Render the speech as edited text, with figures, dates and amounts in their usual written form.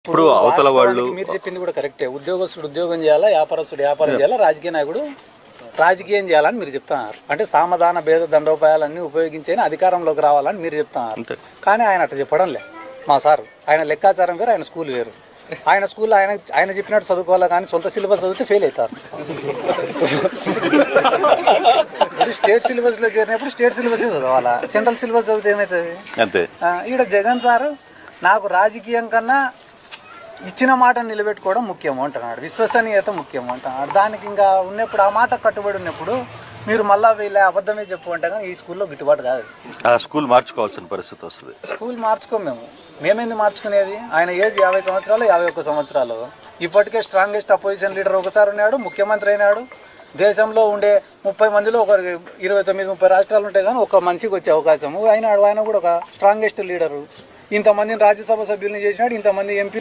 ఇప్పుడు అవతల వాళ్ళు మీరు చెప్పింది కూడా కరెక్టే. ఉద్యోగస్తుడు ఉద్యోగం చేయాలా, వ్యాపారస్తుడు వ్యాపారం చేయాలా, రాజకీయ నాయకుడు రాజకీయం చేయాలని మీరు చెప్తున్నారు. అంటే సామధాన భేద దండోపాయాలన్నీ ఉపయోగించేని అధికారంలోకి రావాలని మీరు చెప్తున్నారు. కానీ ఆయన అట్లా చెప్పడం లే మా సార్. ఆయన లెక్కాచారం వేరు, ఆయన స్కూల్ వేరు. ఆయన స్కూల్లో ఆయన చెప్పినట్టు చదువుకోవాలా, కానీ సొంత సిలబస్ చదివితే ఫెయిల్ అవుతారు. స్టేట్ సిలబస్ లో చేరినప్పుడు స్టేట్ సిలబస్ చదవాలా, సెంట్రల్ సిలబస్ చదివితే ఏమవుతుంది? అంతే. ఈడ జగన్ సారు నాకు రాజకీయం కన్నా ఇచ్చిన మాట నిలబెట్టుకోవడం ముఖ్యము అంటున్నాడు, విశ్వసనీయత ముఖ్యం అంటున్నాడు. దానికి ఇంకా ఉన్నప్పుడు ఆ మాట కట్టుబడి ఉన్నప్పుడు మీరు మళ్ళీ వీళ్ళ అబద్ధమే చెప్పు అంటే కానీ ఈ స్కూల్లో గిట్టుబాటు కాదు. ఆ స్కూల్ మార్చుకోవాల్సిన పరిస్థితి వస్తుంది. స్కూల్ మార్చుకోం మేమేంది మార్చుకునేది? ఆయన ఏజ్ 50 సంవత్సరాలు 51 సంవత్సరాలు. ఇప్పటికే స్ట్రాంగెస్ట్ అపోజిషన్ లీడర్ ఒకసారి ఉన్నాడు, ముఖ్యమంత్రి అయినాడు. దేశంలో ఉండే 30 మందిలో ఒక 29-30 రాష్ట్రాలు ఉంటాయి కానీ ఒక మనిషికి వచ్చే అవకాశము అయినాడు. ఆయన కూడా ఒక స్ట్రాంగెస్ట్ లీడరు. ఇంతమందిని రాజ్యసభ సభ్యుల్ని చేసినాడు, ఇంతమంది ఎంపీలు